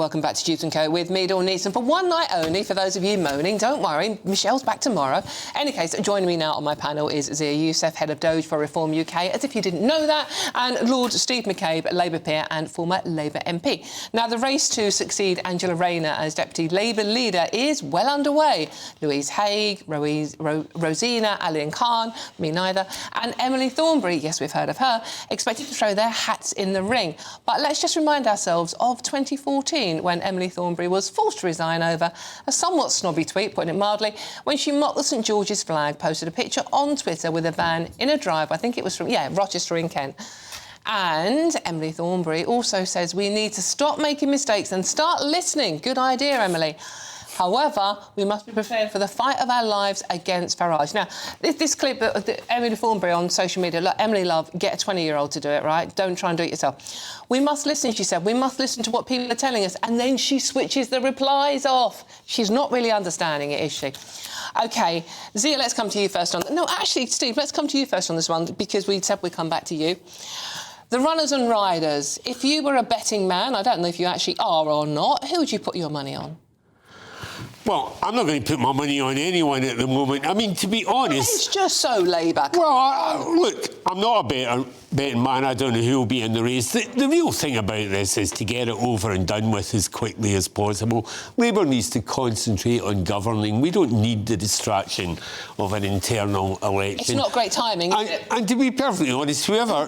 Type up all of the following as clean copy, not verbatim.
welcome back to Juice & Co with me, Dawn Neeson, for one night only. For those of you moaning, don't worry, Michelle's back tomorrow. In any case, joining me now on my panel is Zia Yusuf, head of DOGE for Reform UK, as if you didn't know that, and Lord Steve McCabe, Labour peer and former Labour MP. Now, the race to succeed Angela Rayner as Deputy Labour leader is well underway. Louise Haigh, Rosina Alian-Khan, me neither, and Emily Thornberry, yes, we've heard of her, expected to throw their hats in the ring. But let's just remind ourselves of 2014, when Emily Thornberry was forced to resign over a somewhat snobby tweet, putting it mildly, when she mocked the St George's flag, posted a picture on Twitter with a van in a drive, I think it was from, Rochester in Kent. And Emily Thornberry also says we need to stop making mistakes and start listening. Good idea, Emily. However, we must be prepared for the fight of our lives against Farage. Now, this clip of Emily Thornberry on social media, look, Emily Love, get a 20-year-old to do it, right? Don't try and do it yourself. We must listen, she said. We must listen to what people are telling us. And then she switches the replies off. She's not really understanding it, is she? OK, Zia, let's come to you first on... No, actually, Steve, let's come to you first on this one, because we said we'd come back to you. The runners and riders, if you were a betting man, I don't know if you actually are or not, who would you put your money on? Well, I'm not going to put my money on anyone at the moment. I mean, to be honest... It's just so Labour. Well, look, I'm not a betting man. I don't know who will be in the race. The real thing about this is to get it over and done with as quickly as possible. Labour needs to concentrate on governing. We don't need the distraction of an internal election. It's not great timing, is it? And to be perfectly honest, whoever,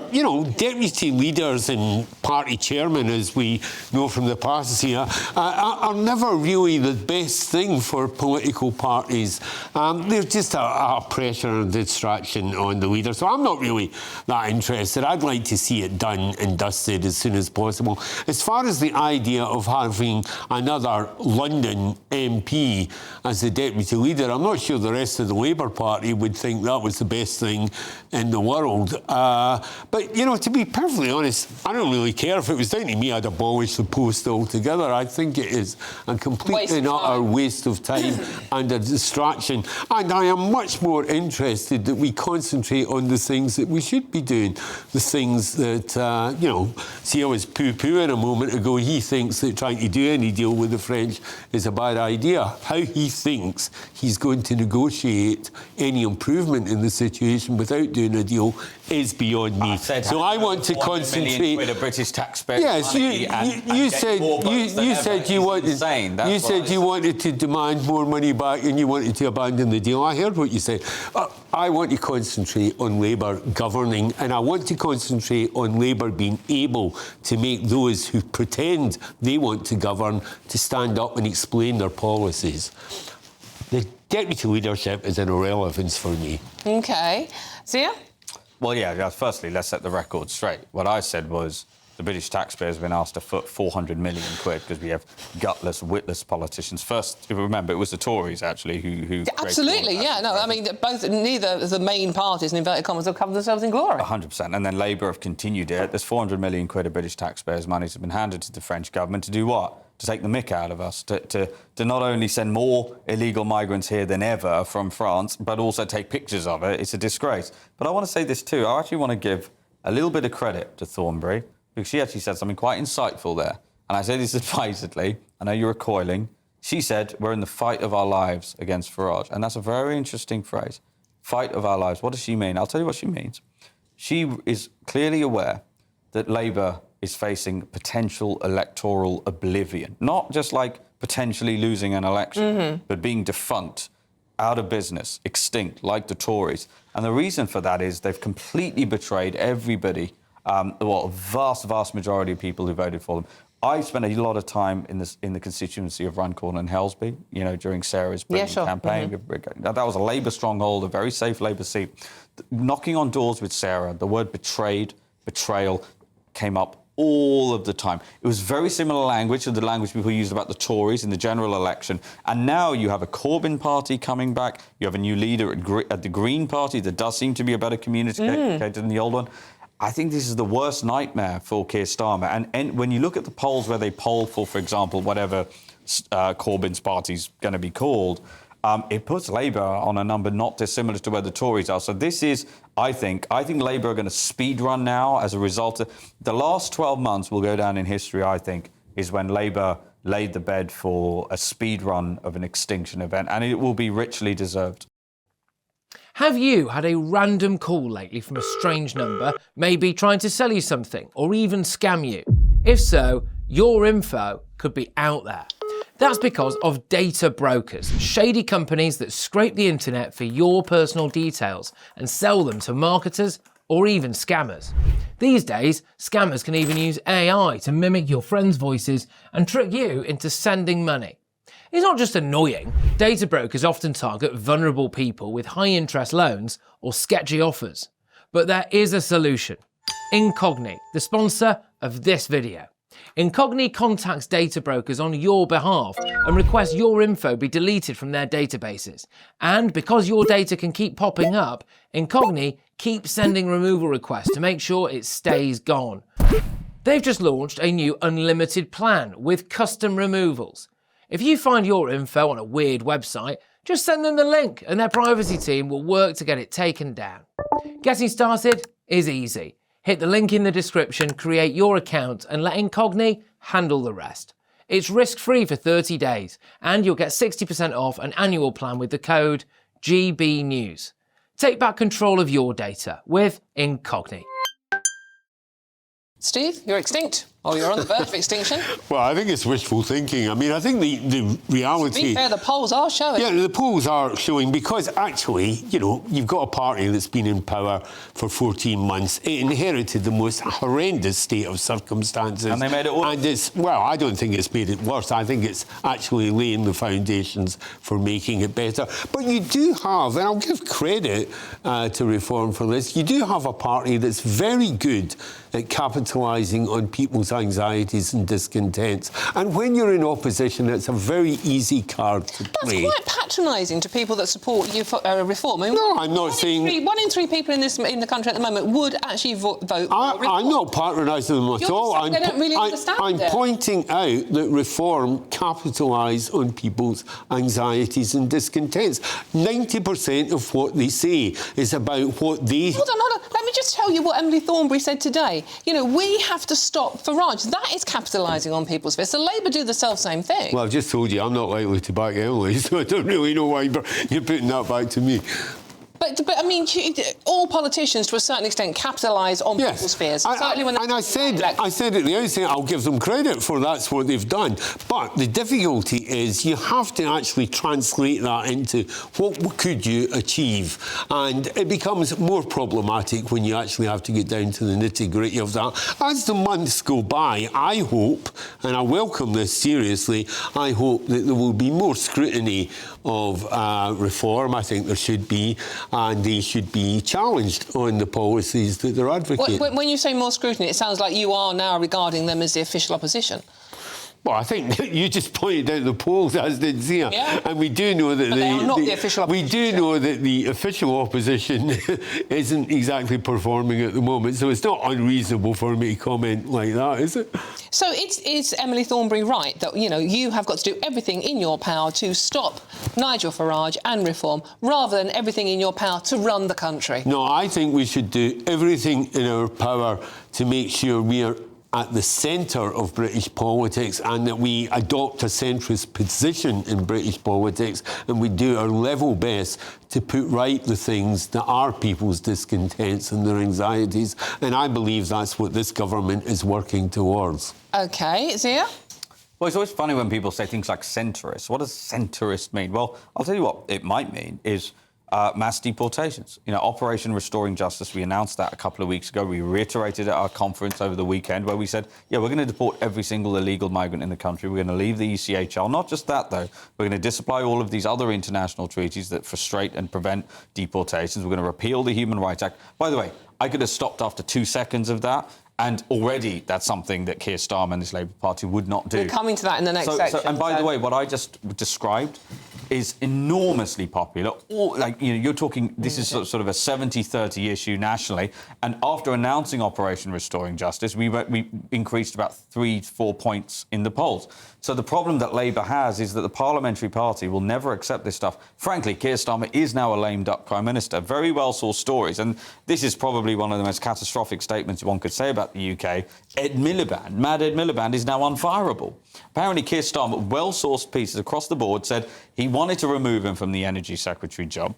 deputy leaders and party chairmen, as we know from the past here, are never really the best thing for political parties. There's just a pressure and distraction on the leader. So I'm not really that interested. I'd like to see it done and dusted as soon as possible. As far as the idea of having another London MP as the deputy leader, I'm not sure the rest of the Labour Party would think that was the best thing in the world. But, to be perfectly honest, I don't really care. If it was down to me, I'd abolish the post altogether. I think it is a complete and utter waste of time and a distraction. And I am much more interested that we concentrate on the things that we should be doing. The things that, Zia was poo-pooing a moment ago. He thinks that trying to do any deal with the French is a bad idea. How he thinks he's going to negotiate any improvement in the situation without doing a deal is beyond me. So I want to concentrate... ...with a British taxpayer. Yes, you said you wanted to demand more money back and you wanted to abandon the deal. I heard what you said. I want to concentrate on Labour governing, and I want to concentrate on Labour being able to make those who pretend they want to govern to stand up and explain their policies. The deputy leadership is an irrelevance for me. OK. Zia? Well, yeah, firstly, let's set the record straight. What I said was the British taxpayer has been asked to foot 400 million quid because we have gutless, witless politicians. First, remember, it was the Tories, actually, who absolutely, yeah. No, I mean, neither of the main parties, in inverted commas, have covered themselves in glory. 100%. And then Labour have continued it. There's 400 million quid of British taxpayers' money has been handed to the French government to do what? To take the mick out of us, to not only send more illegal migrants here than ever from France, but also take pictures of it. It's a disgrace. But I want to say this too. I actually want to give a little bit of credit to Thornberry, because she actually said something quite insightful there. And I say this advisedly. I know you're recoiling. She said, we're in the fight of our lives against Farage. And that's a very interesting phrase. Fight of our lives. What does she mean? I'll tell you what she means. She is clearly aware that Labour is facing potential electoral oblivion. Not just like potentially losing an election, but being defunct, out of business, extinct, like the Tories. And the reason for that is they've completely betrayed everybody, a vast majority of people who voted for them. I spent a lot of time in the constituency of Runcorn and Helsby, during Sarah's campaign. That was a Labour stronghold, a very safe Labour seat. Knocking on doors with Sarah, the word betrayal came up all of the time. It was very similar language to the language people used about the Tories in the general election. And now you have a Corbyn party coming back. You have a new leader at the Green Party that does seem to be a better communicator than the old one. I think this is the worst nightmare for Keir Starmer. And when you look at the polls where they poll for example, whatever Corbyn's party's going to be called, it puts Labour on a number not dissimilar to where the Tories are. So this is, I think Labour are going to speed run now as a result of... The last 12 months will go down in history, I think, is when Labour laid the bed for a speed run of an extinction event, and it will be richly deserved. Have you had a random call lately from a strange number, maybe trying to sell you something or even scam you? If so, your info could be out there. That's because of data brokers, shady companies that scrape the internet for your personal details and sell them to marketers or even scammers. These days, scammers can even use AI to mimic your friends' voices and trick you into sending money. It's not just annoying. Data brokers often target vulnerable people with high-interest loans or sketchy offers. But there is a solution. Incogni, the sponsor of this video. Incogni contacts data brokers on your behalf and requests your info be deleted from their databases. And because your data can keep popping up, Incogni keeps sending removal requests to make sure it stays gone. They've just launched a new unlimited plan with custom removals. If you find your info on a weird website, just send them the link and their privacy team will work to get it taken down. Getting started is easy. Hit the link in the description, create your account and let Incogni handle the rest. It's risk-free for 30 days and you'll get 60% off an annual plan with the code GBNews. Take back control of your data with Incogni. Steve, you're extinct. Oh, you're on the verge of extinction. Well, I think it's wishful thinking. I mean, I think the reality... To be fair, the polls are showing. Yeah, the polls are showing because actually, you know, you've got a party that's been in power for 14 months. It inherited the most horrendous state of circumstances. And they made it worse. And it's, well, I don't think it's made it worse. I think it's actually laying the foundations for making it better. But you do have, and I'll give credit to Reform for this, you do have a party that's very good at capitalising on people's anxieties and discontents. And when you're in opposition, it's a very easy card to play. That's quite patronising to people that support you for Reform. I mean, no, I'm not saying... One in three people in the country at the moment would actually vote for Reform. I'm not patronising them at all. They don't really understand I'm pointing out that Reform capitalise on people's anxieties and discontents. 90% of what they say is about what they... Hold on. Let me just tell you what Emily Thornberry said today. You know, we have to stop Farage. That is capitalising on people's fears. So Labour do the self-same thing. Well, I've just told you I'm not likely to back Emily, so I don't really know why you're putting that back to me. But I mean, all politicians, to a certain extent, capitalise on people's fears. I said at the outset, I'll give them credit for that's what they've done. But the difficulty is you have to actually translate that into what could you achieve. And it becomes more problematic when you actually have to get down to the nitty-gritty of that. As the months go by, I hope, and I welcome this seriously, I hope that there will be more scrutiny of Reform. I think there should be. And they should be challenged on the policies that they're advocating. When you say more scrutiny, it sounds like you are now regarding them as the official opposition. Well, I think you just pointed out the polls, as did Zia, and we do know that they are not the official opposition. We do know that the official opposition isn't exactly performing at the moment, so it's not unreasonable for me to comment like that, is it? So is Emily Thornberry right that you have got to do everything in your power to stop Nigel Farage and Reform, rather than everything in your power to run the country? No, I think we should do everything in our power to make sure we are at the centre of British politics and that we adopt a centrist position in British politics and we do our level best to put right the things that are people's discontents and their anxieties. And I believe that's what this government is working towards. OK, Zia? Well, it's always funny when people say things like centrist. What does centrist mean? Well, I'll tell you what it might mean is mass deportations. Operation Restoring Justice, we announced that a couple of weeks ago. We reiterated at our conference over the weekend where we said, yeah, we're going to deport every single illegal migrant in the country. We're going to leave the ECHL. Not just that, though. We're going to disapply all of these other international treaties that frustrate and prevent deportations. We're going to repeal the Human Rights Act. By the way, I could have stopped after 2 seconds of that. And already that's something that Keir Starmer and his Labour Party would not do. We're coming to that in the next section. And by the way, what I just described is enormously popular. You're talking, this is sort of a 70-30 issue nationally. And after announcing Operation Restoring Justice, we increased about 3-4 points in the polls. So the problem that Labour has is that the parliamentary party will never accept this stuff. Frankly, Keir Starmer is now a lame duck Prime Minister. Very well-sourced stories. And this is probably one of the most catastrophic statements one could say about the UK. Mad Ed Miliband is now unfireable. Apparently, Keir Starmer, well-sourced pieces across the board, said he wanted to remove him from the Energy Secretary job.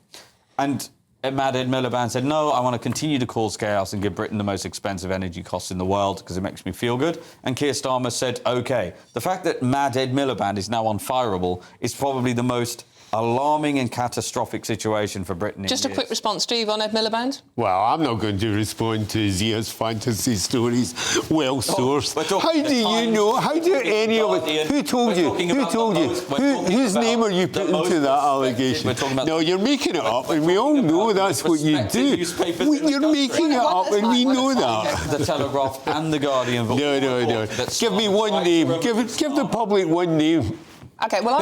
And Mad Ed Miliband said, no, I want to continue to cause chaos and give Britain the most expensive energy costs in the world because it makes me feel good. And Keir Starmer said, OK. The fact that Mad Ed Miliband is now unfireable is probably the most alarming and catastrophic situation for Britain. Just a quick response, Steve, on Ed Miliband. Well, I'm not going to respond to Zia's fantasy stories. Well sourced. How do you know? How do any of it? Who told you? Who told you? Whose name are you putting to that allegation? No, you're making it up, and we all know that's what you do. You're making it up, and we know that. The Telegraph and the Guardian. No. Give me one name. Give the public one name. OK, well,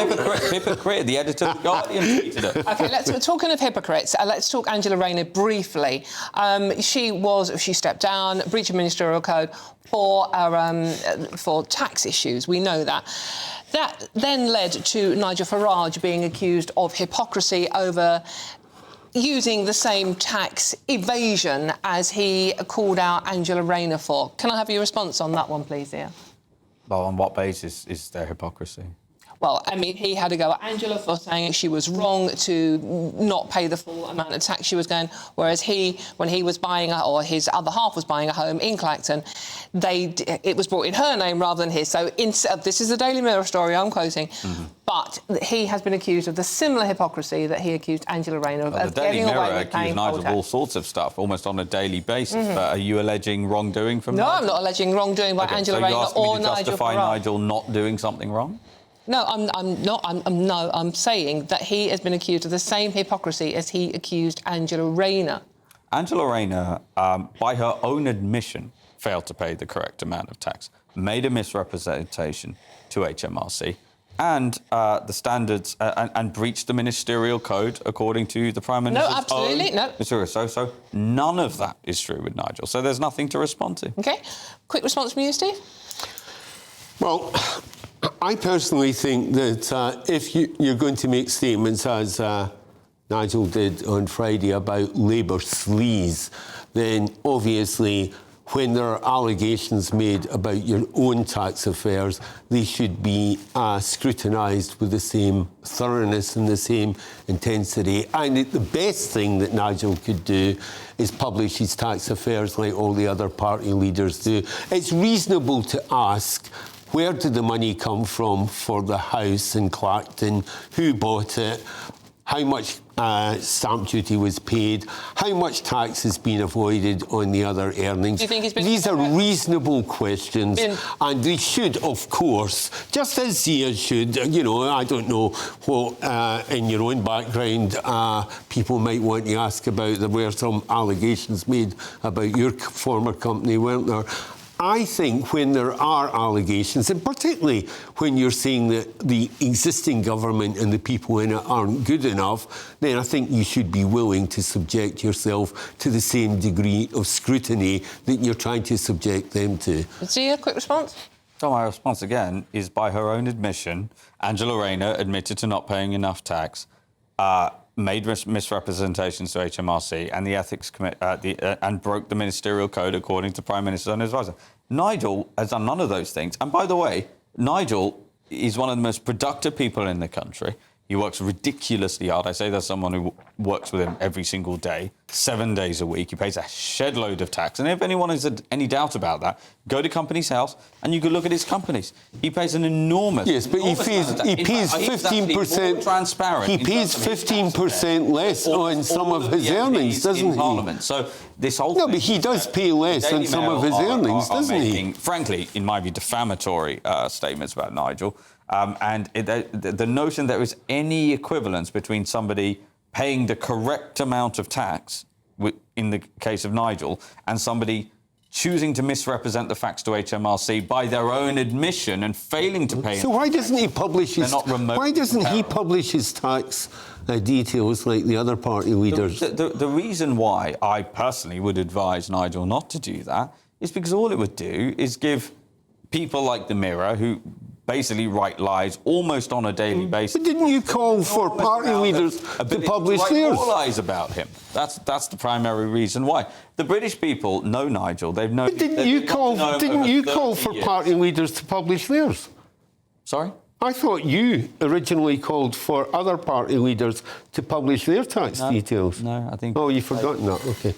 Hypocrite, the editor of The Guardian tweeted it. OK, talking of hypocrites, let's talk Angela Rayner briefly. She stepped down, breach of ministerial code for tax issues. We know that. That then led to Nigel Farage being accused of hypocrisy over using the same tax evasion as he called out Angela Rayner for. Can I have your response on that one, please, Zia? Well, on what basis is there hypocrisy? Well, I mean, he had to go at Angela for saying she was wrong to not pay the full amount of tax she was going, whereas when he was buying, or his other half was buying a home in Clacton, it was brought in her name rather than his. So this is the Daily Mirror story I'm quoting, but he has been accused of the similar hypocrisy that he accused Angela Rayner of getting away with paying Nigel of all sorts of stuff, almost on a daily basis. But are you alleging wrongdoing from Nigel? No, I'm not alleging wrongdoing by Angela Rayner or Nigel Farage. So you're asking me to justify Nigel not doing something wrong? No, I'm not. I'm saying that he has been accused of the same hypocrisy as he accused Angela Rayner. Angela Rayner, by her own admission, failed to pay the correct amount of tax, made a misrepresentation to HMRC, and the standards, and breached the ministerial code according to the Prime Minister's No, absolutely, no. So none of that is true with Nigel. So there's nothing to respond to. OK. Quick response from you, Steve? Well, I personally think that if you're going to make statements, as Nigel did on Friday, about Labour sleaze, then obviously when there are allegations made about your own tax affairs, they should be scrutinised with the same thoroughness and the same intensity. And the best thing that Nigel could do is publish his tax affairs like all the other party leaders do. It's reasonable to ask, where did the money come from for the house in Clacton? Who bought it? How much stamp duty was paid? How much tax has been avoided on the other earnings? Do you think These are reasonable questions, and they should, of course, just as Zia should, I don't know what in your own background people might want to ask about. There were some allegations made about your former company, weren't there? I think when there are allegations, and particularly when you're saying that the existing government and the people in it aren't good enough, then I think you should be willing to subject yourself to the same degree of scrutiny that you're trying to subject them to. Zia, quick response? So my response, again, is by her own admission, Angela Rayner admitted to not paying enough tax, made misrepresentations to HMRC and the ethics and broke the ministerial code according to Prime Minister's own advisor. Nigel has done none of those things. And by the way, Nigel is one of the most productive people in the country. He works ridiculously hard. I say there's someone who works with him every single day, 7 days a week. He pays a shed load of tax. And if anyone has any doubt about that, go to Companies House and you can look at his companies. He pays an enormous... Yes, but he pays 15%... transparent. He pays 15% less on some of his earnings, doesn't he? Parliament. So this whole No, but he does pay less on some of his earnings, doesn't he? Frankly, in my view, defamatory statements about Nigel. And the notion there is any equivalence between somebody paying the correct amount of tax, in the case of Nigel, and somebody choosing to misrepresent the facts to HMRC by their own admission and failing to pay. So why doesn't he publish his? Why doesn't he publish his tax details like the other party leaders? The reason why I personally would advise Nigel not to do that is because all it would do is give people like the Mirror, who basically write lies almost on a daily basis. But didn't you call for party leaders to publish theirs? More lies about him. That's the primary reason why. The British people know Nigel. They've known. But didn't you call for party leaders to publish theirs? Sorry? I thought you originally called for other party leaders to publish their tax details. No, I think. Oh, you've forgotten that. Okay.